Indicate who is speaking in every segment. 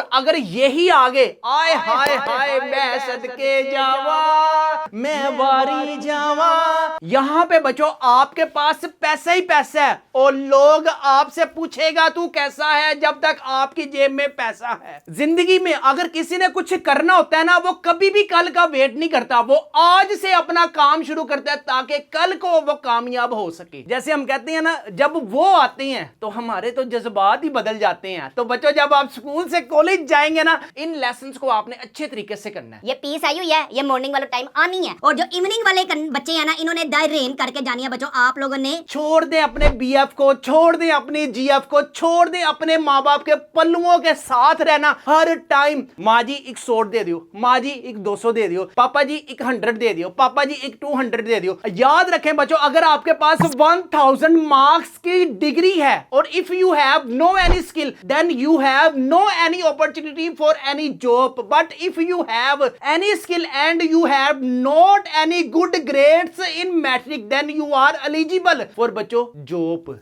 Speaker 1: और अगर यही आगे आए हाय हाय मैं सदके जावा मैं वारी जावा, यहां पे बच्चों आपके पास पैसा ही पैसा है और लोग आपसे पूछेगा तू कैसा है जब तक आपकी जेब में पैसा है। जिंदगी में अगर किसी ने कुछ करना होता है ना, वो कभी भी कल का वेट नहीं करता, वो आज से अपना काम शुरू करता है ताकि कल को वो कामयाब हो सके। जैसे हम कहते हैं ना, जब वो आते हैं तो हमारे तो जज्बात ही बदल जाते हैं। तो बच्चों जब आप स्कूल से कॉलेज जाएंगे ना, इन लेसन्स को आपने अच्छे तरीके से करना है।
Speaker 2: ये पीस आई हुई है, ये मॉर्निंग वाला टाइम आनी है, और जो इवनिंग वाले बच्चे हैं ना, इन्होंने दायरेन करके जानी है। बच्चों आप लोगों ने
Speaker 1: छोड़ दें अपने बीएफ को, छोड़ दें अपनी जीएफ को, छोड़ दें अपने माँ बाप के पल्लुओं के साथ रहना हर टाइम। माँ जी एक 100 दे दियो, माँ जी एक 200 दे दियो, पापा जी एक 100 दे दियो, पापा जी एक 200 दे दियो। याद रखें बच्चों, अगर आपके पास 1000 मार्क्स की डिग्री है और if you have no any skill then you have no any opportunity for any job, but if you have any skill and you have not any good grades in matric then you are eligible for बच्चों job.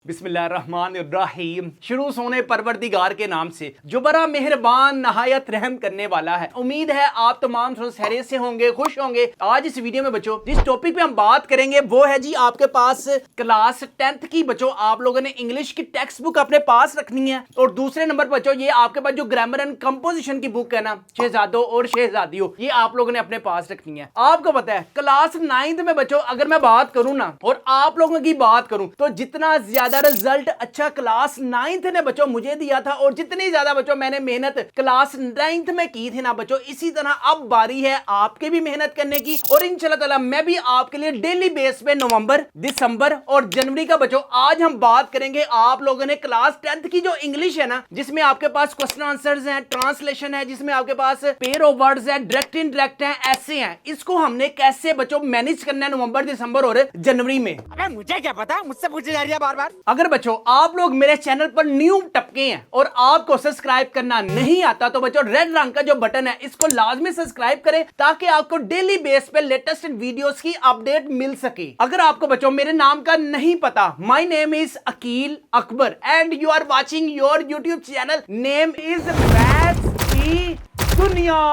Speaker 1: बिस्मिल्लाहिर्रहमानिर्रहीम। शुरू सोने परवरदिगार के नाम से जो बड़ा मेहरबान नहायत रहम करने वाला है। उम्मीद है आप तमाम खैरियत से होंगे, खुश होंगे। आज इस वीडियो में बच्चों जिस टॉपिक पे हम बात करेंगे वो है जी आपके पास क्लास 10th की बच्चों आप लोगों ने इंग्लिश की टेक्स्ट बुक अपने पास रखनी है। और दूसरे नंबर पर बच्चों ये आपके पास जो ग्रामर एंड कंपोजिशन की बुक है ना, शहजादों और शहजादियों, ये आप लोगों ने अपने पास रखनी है। आपको पता है क्लास 9th में बच्चों अगर मैं बात करूं ना और आप लोगों की बात करूं तो जितना ज्यादा रिजल्ट अच्छा क्लास 9th ने बच्चों मुझे दिया था और जितनी ज्यादा बच्चों मैंने मेहनत क्लास 9th में की थी ना बच्चों, इसी तरह अब बारी है आपके भी मेहनत करने की। और इंशाल्लाह ताला मैं भी आपके लिए डेली बेस पे नवंबर, दिसंबर और जनवरी का बच्चों आज हम बात करेंगे आप लोगों ने क्लास 10th की जो इंग्लिश है ना, जिसमें आपके पास क्वेश्चन आंसर्स हैं, ट्रांसलेशन है, जिसमें आपके पास पेयर ऑफ वर्ड्स है, डायरेक्ट इनडायरेक्ट है, ऐसे हैं। इसको हमने कैसे बच्चों मैनेज करना है नवंबर, दिसंबर और जनवरी में।
Speaker 3: अरे मुझे क्या पता, मुझसे पूछी जा रही है बार बार।
Speaker 1: अगर बच्चों आप लोग मेरे चैनल पर न्यू टपके हैं और आपको सब्सक्राइब करना नहीं आता तो बच्चों रेड रंग का जो बटन है इसको लाजमी सब्सक्राइब करें ताकि आपको डेली बेस पे लेटेस्ट वीडियोस की अपडेट मिल सके। अगर आपको बच्चों मेरे नाम का नहीं पता, my name is Akeel Akbar and you are watching your YouTube channel name is maths की दुनिया।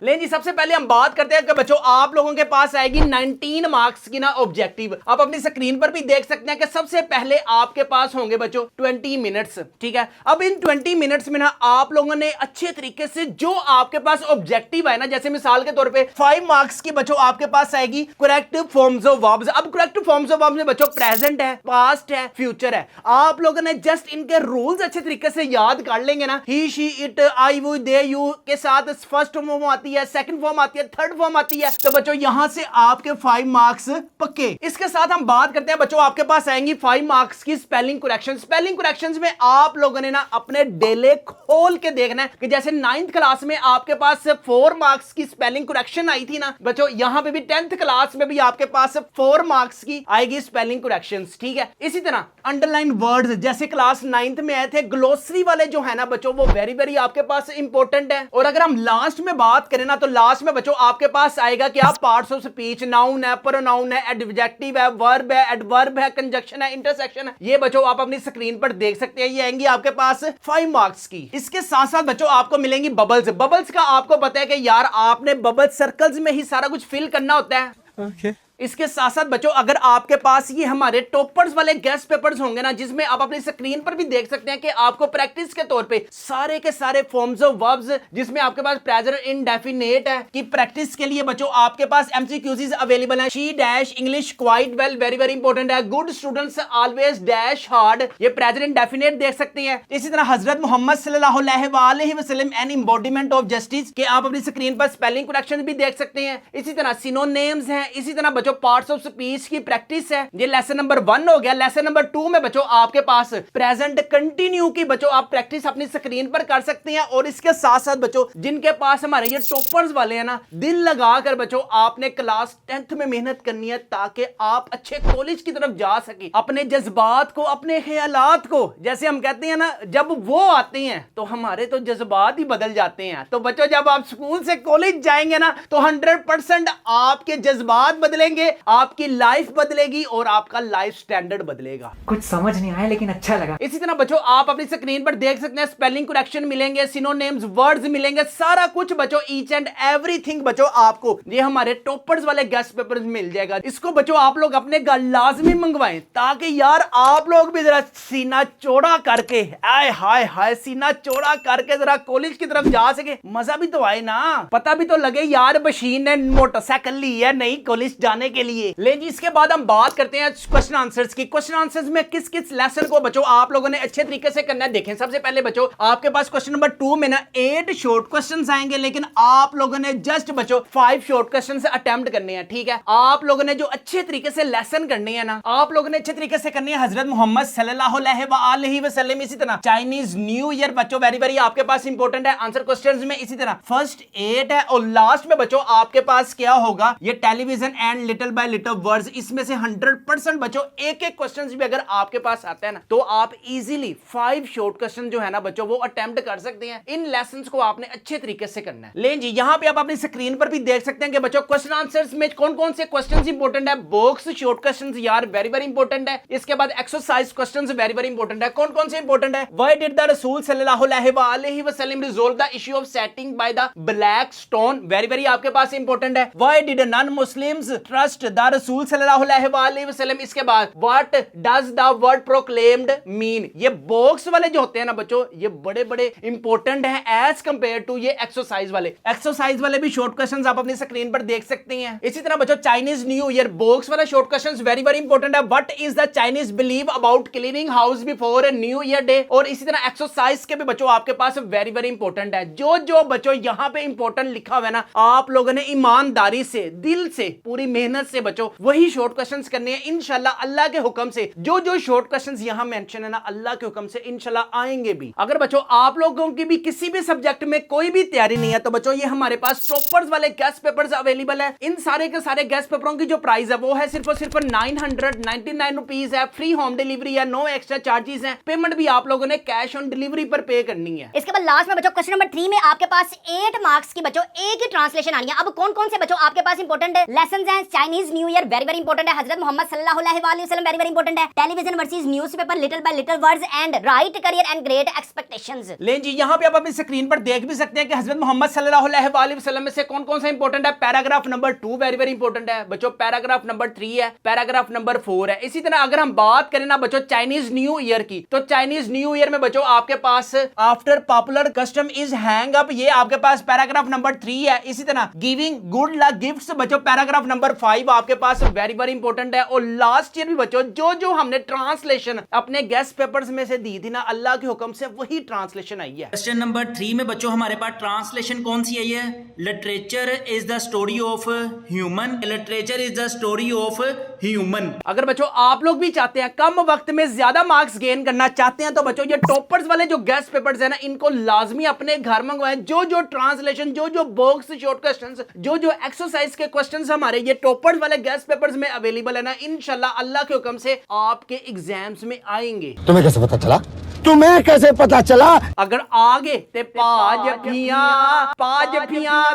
Speaker 1: लेकिन जी सबसे पहले हम बात करते हैं कि बच्चों आप लोगों के पास आएगी 19 मार्क्स की ना ऑब्जेक्टिव। आप अपनी स्क्रीन पर भी देख सकते हैं कि सबसे पहले आपके पास होंगे बच्चों 20 मिनट्स। ठीक है, अब इन 20 मिनट्स में ना आप लोगों ने अच्छे तरीके से जो आपके पास ऑब्जेक्टिव है ना, जैसे मिसाल के तौर पे 5 मार्क्स की बच्चों आपके पास आएगी करेक्टिव फॉर्म्स ऑफ वर्ब्स। अब करेक्टिव फॉर्म्स ऑफ वर्ब्स में बच्चों प्रेजेंट है, पास्ट है, फ्यूचर है। आप लोगों ने जस्ट इनके रूल्स अच्छे तरीके से याद कर लेंगे ना, ही शी इट आई वो दे यू के साथ फर्स्ट फॉर्म आती है, सेकंड फॉर्म आती है, थर्ड फॉर्म आती है, तो बच्चों यहां से आपके 5 मार्क्स पक्के। इसके साथ हम बात करते हैं बच्चों आपके पास आएंगी 5 मार्क्स की स्पेलिंग करेक्शन। स्पेलिंग करेक्शंस में आप लोगों ने ना अपने डेले खोल के देखना है कि जैसे 9th क्लास में आपके पास 4 मार्क्स की स्पेलिंग करेक्शन आई थी ना बच्चों, यहां पे भी 10th क्लास में भी आपके पास 4 मार्क्स की आएगी स्पेलिंग करेक्शंस। ठीक है, इसी तरह अंडरलाइन वर्ड्स जैसे क्लास 9th में आए थे, ग्लोसरी वाले जो है ना बच्चों वो वेरी वेरी आपके पास इंपॉर्टेंट है। और अगर हम लास्ट में बात करें ना तो लास्ट में बच्चों आपके पास आएगा कि आप पार्ट्स ऑफ स्पीच, नाउन है, प्रोनाउन है, एडजेक्टिव है, वर्ब है, एडवर्ब है, कंजक्शन है, इंटरसेक्शन है। ये बच्चों आप अपनी स्क्रीन पर देख सकते हैं, ये आएंगी आपके पास 5 मार्क्स की। इसके साथ साथ बच्चों आपको मिलेंगी बबल्स। बबल्स का आपको पता है कि यार आपने बबल सर्कल्स में ही सारा कुछ फिल करना होता है।
Speaker 3: Okay.
Speaker 1: इसके साथ साथ बच्चों अगर आपके पास ये हमारे टॉपर्स वाले गेस्ट पेपर्स होंगे ना, जिसमें आप अपनी स्क्रीन पर भी देख सकते हैं कि आपको प्रैक्टिस के तौर पे सारे के सारे फॉर्म्स ऑफ वर्ब्स, जिसमें आपके पास प्रेजेंट इंडेफिनिट है कि प्रैक्टिस के लिए बच्चों आपके पास एमसीक्यूज अवेलेबल है। She dash English quite well very very important है, good students always dash hard, ये प्रेजेंट इंडेफिनिट देख सकते हैं। इसी तरह हजरत मोहम्मद सल्लल्लाहु अलैहि वसल्लम एन एम्बॉडीमेंट ऑफ जस्टिस के आप अपनी स्क्रीन पर स्पेलिंग करेक्शन भी देख सकते हैं। इसी तरह सिनोनिम्स हैं। इसी तरह बच्चों पार्ट्स ऑफ स्पीच की प्रैक्टिस है, ये लेसन नंबर 1 हो गया। लेसन नंबर 2 में बच्चों आपके पास प्रेजेंट कंटिन्यू की बच्चों आप प्रैक्टिस अपनी स्क्रीन पर कर सकते हैं। और इसके साथ साथ बच्चों जिनके पास हमारे ये टॉपर्स वाले हैं ना, दिल लगाकर बच्चों आपने क्लास 10th में मेहनत करनी है ताकि आप अच्छे कॉलेज की तरफ जा सके। अपने जज्बात को, अपने ख्यालात को, जैसे हम कहते हैं ना, जब वो आते हैं तो हमारे तो जज्बात ही बदल जाते हैं। तो बच्चों जब आप स्कूल से कॉलेज जाएंगे ना तो 100% आपके जज्बात बदलेंगे करेंगे आपकी लाइफ बदलेगी और आपका लाइफ स्टैंडर्ड बदलेगा।
Speaker 3: कुछ समझ नहीं आया लेकिन अच्छा लगा।
Speaker 1: इसी तरह बच्चों आप अपनी स्क्रीन पर देख सकते हैं स्पेलिंग करेक्शन मिलेंगे, सिनोनिम्स, वर्ड्स मिलेंगे, सारा कुछ बच्चों ईच एंड एवरीथिंग बच्चों आपको ये हमारे टॉपर्स वाले गेस्ट पेपर मिल जाएगा। इसको बच्चों आप लोग अपने घर लाजमी मंगवाएं ताकि यार आप लोग भी जरा सीना चौड़ा करके, आय हाय हाय, सीना चौड़ा करके जरा कॉलेज की तरफ जा सके। मजा भी तो आए ना, पता भी तो लगे यार बशीर ने मोटरसाइकिल ली है नहीं कॉलेज जाने के लिए। ले जी इसके बाद हम बात करते हैं क्वेश्चन आंसर्स की। क्वेश्चन आंसर्स में किस किस लेसन को बच्चों आप लोगों ने अच्छे तरीके से करना है देखें। सबसे पहले बच्चों आपके पास क्वेश्चन नंबर 2 में ना 8 शॉर्ट क्वेश्चंस आएंगे, लेकिन आप लोगों ने जस्ट बच्चों 5 शॉर्ट क्वेश्चन से अटेम्प्ट करने हैं। ठीक है, आप लोगों ने जो अच्छे तरीके से लेसन करनी है ना, आप लोगों ने अच्छे तरीके से करनी है हजरत मोहम्मद सल्लल्लाहु अलैहि वसल्लम। इसी तरह चाइनीज न्यू ईयर बच्चों वेरी वेरी आपके पास इंपॉर्टेंट है आंसर क्वेश्चंस में। इसी तरह फर्स्ट 8 है और लास्ट में बच्चों आपके पास क्या होगा, ये television and little bye little words. इसमें से 100% बच्चों एक एक क्वेश्चन भी अगर आपके पास आता है ना तो आप इजीली 5 शॉर्ट क्वेश्चन जो है ना बच्चों वो अटेम्प्ट कर सकते हैं। इन लेसन्स को आपने अच्छे तरीके से करना है। लें जी यहां पे आप अपनी स्क्रीन पर भी देख सकते हैं कि बच्चों क्वेश्चन आंसर्स में कौन कौन से क्वेश्चंस इंपॉर्टेंट है। बॉक्स शॉर्ट क्वेश्चंस यार वेरी वेरी इंपॉर्टेंट है। इसके बाद exercise questions very very important है। कौन कौन से इंपॉर्टेंट है, व्हाई डिड द रसूल सल्लल्लाहु अलैहि वसल्लम resolve the issue of setting by the black stone, very very आपके पास इंपॉर्टेंट है। Why did non Muslims trust the रसूल सल्लल्लाहु अलैहि वसल्लम। इसके बाद what does the word proclaimed mean. ये बॉक्स वाले जो होते हैं ना बच्चों ये बड़े बड़े इंपॉर्टेंट हैं एज कंपेयर टू ये एक्सरसाइज वाले। एक्सरसाइज वाले भी शॉर्ट क्वेश्चंस आप अपनी स्क्रीन पर देख सकते हैं। इसी तरह बच्चों चाइनीज न्यू ईयर बॉक्स वाला short questions very very important है। What is the Chinese believe about cleaning house before new year day. और इसी तरह एक्सरसाइज के भी बच्चों आपके पास वेरी वेरी इंपॉर्टेंट है। जो जो बच्चों यहां पे इंपॉर्टेंट लिखा हुआ है ना आप लोगों ने ईमानदारी से दिल से पूरी मेहनत से बच्चों वही शॉर्ट क्वेश्चंस करने हैं इंशाल्लाह अल्लाह के हुक्म से। जो जो शॉर्ट क्वेश्चंस यहां मेंशन है ना अल्लाह के हुक्म से इंशाल्लाह आएंगे भी। अगर बच्चों आप लोगों की भी किसी भी सब्जेक्ट में कोई भी तैयारी नहीं है तो बच्चों ये हमारे पास टॉपर्स वाले गेस्ट पेपर्स अवेलेबल है। इन सारे के सारे गेस्ट पेपरों की जो प्राइस है वो है सिर्फ और सिर्फ 999 रुपीज है। फ्री होम डिलीवरी है, नो एक्स्ट्रा चार्जेस है। पेमेंट भी आप लोगों ने कैश ऑन डिलीवरी पर पे करनी है।
Speaker 2: इसके बाद लास्ट में बच्चों क्वेश्चन नंबर 3 में आपके पास 8 मार्क्स की बच्चों एक ही ट्रांसलेशन आनी है। अब कौन कौन से बच्चों आपके पास इंपॉर्टेंट लेसंस हैं, Chinese new year very very important है, हजरत मोहम्मद सल्लल्लाहु अलैहि वसल्लम वेरी वेरी इंपॉर्टेंट है, television versus newspaper little bye little words and right career and great expectations.
Speaker 1: ले जी यहां पे आप अपनी स्क्रीन पर देख भी सकते हैं कि हजरत मोहम्मद सल्लल्लाहु अलैहि वसल्लम में से कौन कौन सा इंपॉर्टेंट है। Paragraph number 2 very very important है बच्चों, पैराग्राफ नंबर 3 है, पैराग्राफ नंबर 4 है। इसी तरह अगर हम बात करें ना बच्चों चाइनीज न्यू ईयर की तो चाइनीज न्यू ईयर में बच्चों आपके पास after popular custom is hang up, ये आपके पास पैराग्राफ नंबर 3 है। इसी तरह गिविंग गुड लक गिफ्ट्स बच्चों पैराग्राफ नंबर 5 आपके पास वेरी वेरी इंपॉर्टेंट है। और लास्ट ईयर भी बच्चों जो जो हमने ट्रांसलेशन अपने गेस्ट पेपर्स में से दी थी ना अल्लाह के हुक्म से वही ट्रांसलेशन आई है।
Speaker 4: क्वेश्चन नंबर 3 में बच्चों हमारे पास ट्रांसलेशन कौन सी आई है, literature is the story of human, literature is the story of human.
Speaker 1: अगर बच्चों आप लोग भी चाहते हैं कम वक्त में ज्यादा मार्क्स गेन करना चाहते हैं तो बच्चों ये टॉपर्स वाले जो गेस्ट पेपर्स है ना इनको लाजमी अपने घर मंगवाएं। जो जो ट्रांसलेशन, जो जो बॉक्स शॉर्ट क्वेश्चंस, जो जो एक्सरसाइज के क्वेश्चंस हमारे ये टॉपर्स वाले गेस्ट पेपर्स में अवेलेबल है ना इंशाल्लाह अल्लाह के हुक्म से आपके एग्जाम्स में आएंगे।
Speaker 5: तुम्हें कैसे पता चला? तुम्हें कैसे पता चला?
Speaker 1: अगर आगे ते पाजफियां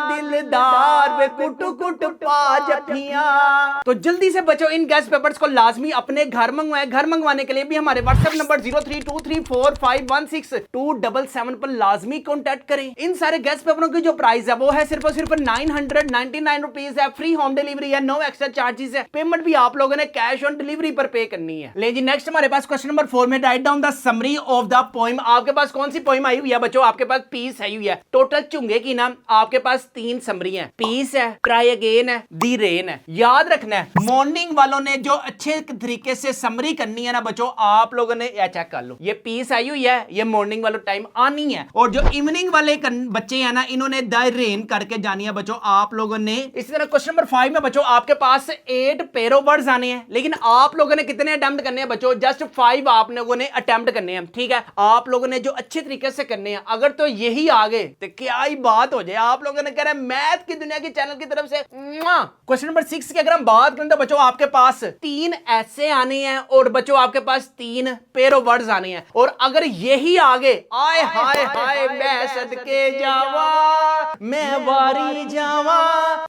Speaker 1: दिलदार वे कुट कुट पाजफियां। तो जल्दी से बच्चों इन गेस्ट पेपर्स को लाजमी अपने घर मंगवाएं। घर मंगवाने के लिए भी हमारे व्हाट्सएप नंबर 0323451677 पर लाजमी कॉन्टैक्ट करें। इन सारे गेस्ट पेपरों की जो प्राइस है वो है सिर्फ और सिर्फ 999 रुपीज है। फ्री होम डिलीवरी है, नो एक्स्ट्रा चार्जेस है। पेमेंट भी आप लोगों ने कैश ऑन डिलीवरी पर पे करनी है। ले जी नेक्स्ट हमारे पास क्वेश्चन नंबर 4 में write down the summary of the poem. आपके पास कौन सी पोएम आई हुई है बच्चों, आपके पास पीस आई हुई है। टोटल चुंगे की ना आपके पास 3 समरी है, पीस है, ट्राई अगेन है, दी रेन है। याद रखना है मॉर्निंग वालों ने जो अच्छे तरीके से समरी करनी है ना बच्चों आप लोगों ने यह चेक कर लो, ये पीस आई हुई है, ये मॉर्निंग वालों टाइम आनी है। और जो इवनिंग वाले बच्चे हैं ना इन्होंने द रेन करके जानी है बच्चों आप लोगों ने। इसी तरह क्वेश्चन नंबर 5 में बच्चों आपके पास 8 पेरो वर्ड्स आने हैं, लेकिन आप लोगों ने कितने अटेम्प्ट करने हैं बच्चों, जस्ट 5 आप लोगों ने अटेम्प्ट करने हैं। ठीक ठीक है, आप लोगों ने जो अच्छे तरीके से करने हैं, अगर तो यही आ गए तो क्या ही बात हो जाए। आप लोगों ने कह रहे हैं मैथ की दुनिया की चैनल की तरफ से। क्वेश्चन नंबर 6 की अगर हम बात करें तो बच्चों आपके पास 3 ऐसे आने हैं और बच्चों आपके पास 3 पेयर ऑफ वर्ड्स आने हैं, और अगर यही आगे आए हाय हाय मैं सदके जावा मैं वारी जावा,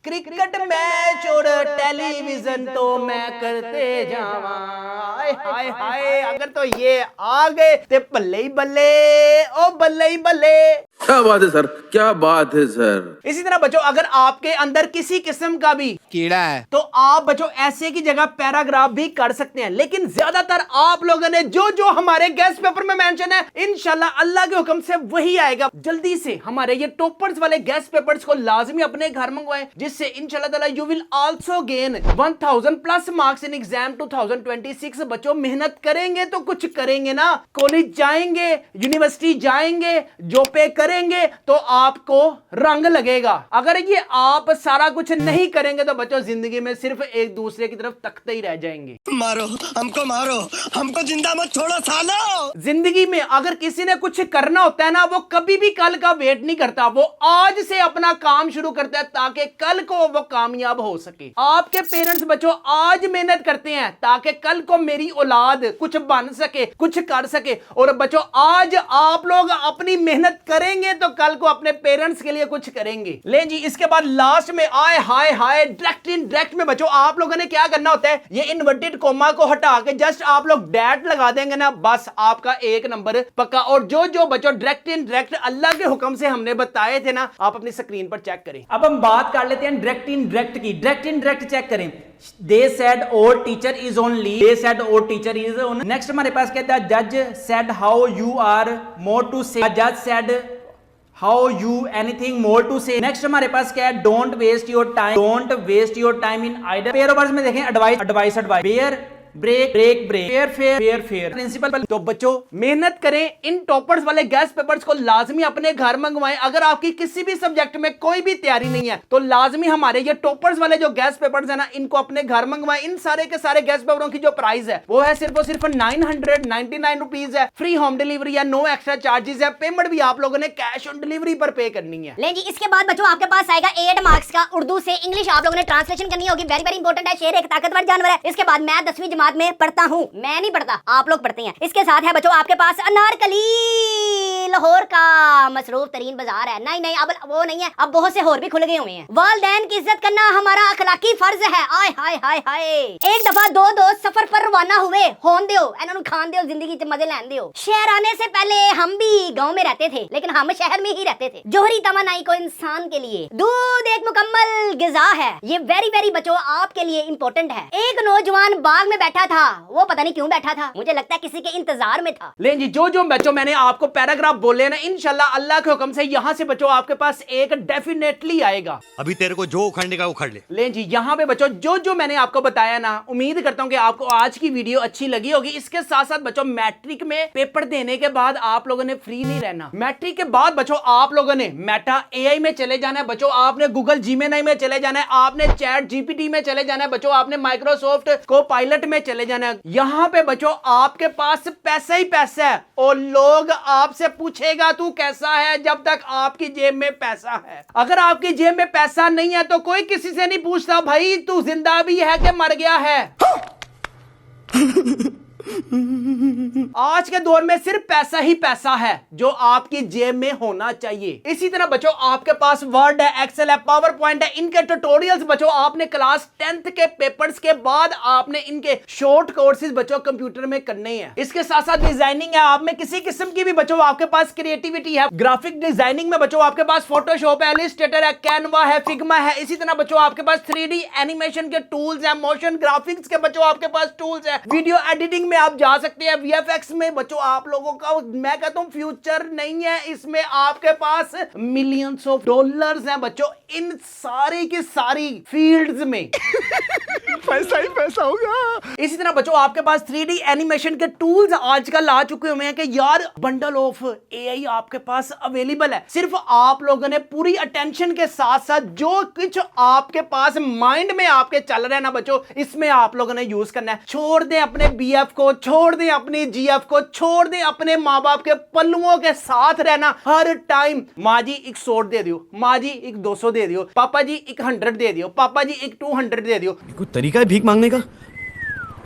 Speaker 1: क्रिकेट मैच और टेलीविजन तो मैं करते जावा, हाय हाय हाय अगर तो ये आ गए तो बल्ले ही बल्ले, ओ बल्ले ही बल्ले।
Speaker 6: क्या बात है सर, क्या बात है सर।
Speaker 1: इसी तरह बच्चों अगर आपके अंदर किसी किस्म का भी
Speaker 5: कीड़ा है
Speaker 1: तो आप बच्चों ऐसे की जगह पैराग्राफ भी कर सकते हैं, लेकिन ज्यादातर आप लोगों ने जो जो हमारे गेस्ट पेपर में मेंशन है इंशाल्लाह अल्लाह के हुक्म से वही आएगा। जल्दी से हमारे ये टॉपर्स वाले गेस्ट पेपर्स को लाजमी अपने घर मंगवाएं, जिससे इंशाल्लाह ताला you will also gain 1000 plus marks in exam 2026। बच्चों मेहनत करेंगे तो कुछ करेंगे ना, कॉलेज जाएंगे, यूनिवर्सिटी जाएंगे, जॉब पे करेंगे तो आपको रंग लगेगा। अगर ये आप सारा कुछ नहीं करेंगे तो बच्चों जिंदगी में सिर्फ एक दूसरे की तरफ तकते ही रह जाएंगे।
Speaker 5: मारो हमको जिंदा मत छोड़ो सालो।
Speaker 1: जिंदगी में अगर किसी ने कुछ करना होता है ना, वो कभी भी कल का वेट नहीं करता, वो आज से अपना काम शुरू करता है ताकि कल को वो कामयाब हो सके। आपके पेरेंट्स बच्चों आज मेहनत करते हैं ताकि कल को मेरी औलाद कुछ बन सके, कुछ कर सके, और बच्चों आज आप लोग अपनी मेहनत करेंगे तो कल को अपने पेरेंट्स के लिए कुछ करेंगे। ले जी, इसके बाद लास्ट में आए हाय हाय डायरेक्ट इन डायरेक्ट में बच्चों आप लोगों ने क्या करना होता है, ये इन्वर्टेड कोमा को हटा के जस्ट आप लोग डैट लगा देंगे ना, बस आपका 1 नंबर पक्का। और जो जो बच्चों डायरेक्ट इन डायरेक्ट अल्लाह के हुक्म से हमने बताए थे ना, आप अपनी स्क्रीन पर चेक करें।
Speaker 4: अब हम बात कर लेते हैं डायरेक्ट इन डायरेक्ट की। डायरेक्ट इन डायरेक्ट चेक करें। They said और teacher is only, they said और टीचर इज ओनली। नेक्स्ट हमारे पास कहता है जज said how you are more to say, judge said how you anything more to say। Next हमारे पास क्या है, don't waste your time in idle। Pair words में देखें advice bare break fair principle.
Speaker 1: तो बच्चों मेहनत करें, इन टॉपर्स वाले गेस्ट पेपर्स को लाजमी अपने घर मंगवाएं। अगर आपकी किसी भी सब्जेक्ट में कोई भी तैयारी नहीं है तो लाजमी हमारे ये टॉपर्स वाले जो गेस्ट पेपर्स है ना, इनको अपने घर मंगवाएं। इन सारे के सारे गेस्ट पेपरों की जो प्राइस है वो है सिर्फ और सिर्फ 999 रुपीज है। फ्री होम डिलीवरी है, नो एक्स्ट्रा चार्जेस है, पेमेंट भी आप लोगों ने कैश ऑन डिलीवरी पर पे करनी है।
Speaker 2: ले जी, इसके बाद बच्चों आपके पास आएगा 8 मार्क्स का उर्दू से इंग्लिश आप लोगों ने ट्रांसलेशन करनी होगी। वेरी वेरी इंपॉर्टेंट है। शेर एक ताकतवर जानवर है। इसके बाद मैं 10वीं जमात में पढ़ता हूँ, मैं नहीं पढ़ता, आप लोग पढ़ते हैं। इसके साथ है बच्चों आपके पास अनारकली, लाहौर का मसरूफ तरीन बाजार है। नहीं अब वो नहीं है, अब बहुत से और भी खुल गए हुए हैं। वालिदैन की इज्जत करना हमारा अखलाकी फर्ज है। आय हाय हाय हाय। एक दफा 2 दोस्त सफर पर रवाना हुए, होन दियो इन्होंने खान दियो, जिंदगी च मजे लैन दियो। शहर आने से पहले हम भी गांव में रहते थे, लेकिन हम शहर में ही रहते थे। जोहरी तमन्नाई को इंसान के लिए दूध एक मुकम्मल गिजा है। ये वेरी वेरी बच्चों आपके लिए इंपॉर्टेंट है। एक नौजवान बाग में बैठा था, वो पता नहीं क्यों बैठा था, मुझे लगता है किसी के इंतजार में था।
Speaker 1: ले जी, जो जो बच्चों मैंने आपको पैराग्राफ बोले ना, इंशाल्लाह अल्लाह के हुक्म से यहाँ से बच्चों आपके पास एक डेफिनेटली आएगा।
Speaker 5: अभी तेरे को जो उखड़ने का उखड़ ले।
Speaker 1: ले जी, यहाँ पे बच्चों जो जो मैंने आपको बताया ना, उम्मीद करता हूँ कि आपको आज की वीडियो अच्छी लगी होगी। इसके साथ साथ बच्चों मैट्रिक में पेपर देने के बाद आप लोगों ने फ्री नहीं रहना। मैट्रिक के बाद बच्चों आप लोगों ने मेटा एआई में चले जाना है, बच्चों आपने गूगल जीमेनाई में चले जाना है, आपने चैट जीपीटी में चले जाना है, बच्चों आपने माइक्रोसॉफ्ट कोपायलट में चले जाना है। यहाँ पे बच्चों आपके पास पैसा ही पैसा है और लोग आपसे पूछेगा तू कैसा है जब तक आपकी जेब में पैसा है। अगर आपकी जेब में पैसा नहीं है तो कोई किसी से नहीं पूछता भाई तू जिंदा भी है कि मर गया है। आज के दौर में सिर्फ पैसा ही पैसा है जो आपकी जेब में होना चाहिए। इसी तरह बच्चों आपके पास वर्ड है, एक्सेल है, पावर पॉइंट है, इनके ट्यूटोरियल्स बच्चों आपने क्लास 10th के पेपर्स के बाद आपने इनके शॉर्ट कोर्सेज बच्चों कंप्यूटर में करने हैं। इसके साथ साथ डिजाइनिंग है, आप में किसी किस्म की भी बच्चों आपके पास क्रिएटिविटी है, ग्राफिक डिजाइनिंग में बच्चों आपके पास फोटोशॉप है, इलस्ट्रेटर है, कैनवा है, फिग्मा है। इसी तरह बच्चों आपके पास 3D एनिमेशन के टूल्स है, मोशन ग्राफिक्स के बच्चों आपके पास टूल्स है, वीडियो एडिटिंग में आप जा सकते हैं, VFX में बच्चों आप लोगों का मैं कहता हूं फ्यूचर नहीं है, इसमें आपके पास मिलियंस ऑफ डॉलर्स हैं बच्चों इन सारी की सारी फील्ड्स में।
Speaker 5: पैसा ही पैसा होगा।
Speaker 1: इसी तरह बच्चों आपके पास 3D एनिमेशन के टूल्स आजकल आ चुके हुए हैं कि यार बंडल ऑफ AI आपके पास अवेलेबल है। सिर्फ आप लोगों ने पूरी अटेंशन के साथ साथ जो कुछ आपके पास माइंड में आपके चल रहे हैं ना बच्चों, इसमें आप लोगों ने यूज करना है। छोड़ दें अपने BF को, को, छोड़ दें अपनी जीएफ को, छोड़ दें अपने माँ बाप के पल्लुओं के साथ रहना हर टाइम। माँ जी एक 100 दे दियो, माँ जी एक 200 दे दियो, पापा जी एक 100 दे दियो, पापा जी एक 200 दे दियो।
Speaker 5: कोई तरीका है भीख मांगने का?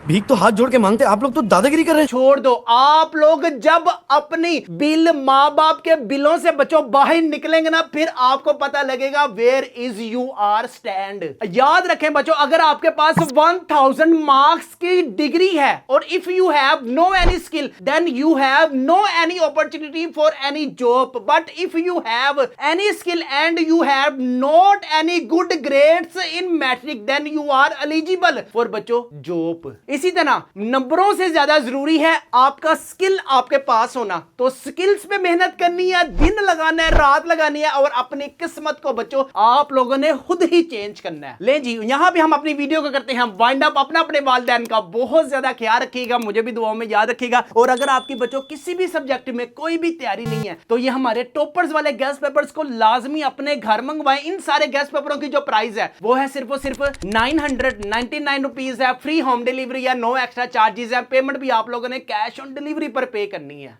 Speaker 5: भीख तो हाथ जोड़ के मांगते, आप लोग तो दादागिरी कर रहे हैं।
Speaker 1: छोड़ दो। आप लोग जब अपनी बिल माँ बाप के बिलों से बच्चों बाहर निकलेंगे ना, फिर आपको पता लगेगा where is you are stand. याद रखें बच्चों, अगर आपके पास 1000 मार्क्स की डिग्री है और if you have no any skill then you have no any opportunity for any job, but if you have any skill and you have not any good grades in matric then you are eligible for बच्चों job. इसी तरह नंबरों से ज्यादा जरूरी है आपका skill आपके पास होना। तो स्किल्स पे मेहनत करनी है, दिन लगाना है, रात लगानी है और अपनी किस्मत को बच्चों आप लोगों ने खुद ही चेंज करना है। ले जी, यहां भी हम अपनी वीडियो को करते हैं वाइंड अप। अपना अपने वालिदैन का बहुत ज्यादा ख्याल रखिएगा, मुझे भी दुआओं में याद रखिएगा। और अगर आपकी बच्चों किसी भी सब्जेक्ट में कोई भी तैयारी नहीं है तो ये हमारे टॉपर्स वाले गेस्ट पेपर्स को लाजमी अपने घर मंगवाएं। इन सारे गेस्ट पेपरों की जो प्राइस है वो है सिर्फ और सिर्फ 999 रुपीज है। फ्री होम डिलीवरी है, नो एक्स्ट्रा चार्जेस है। पेमेंट भी आप लोगों ने कैश ऑन डिलीवरी पर पे करनी है।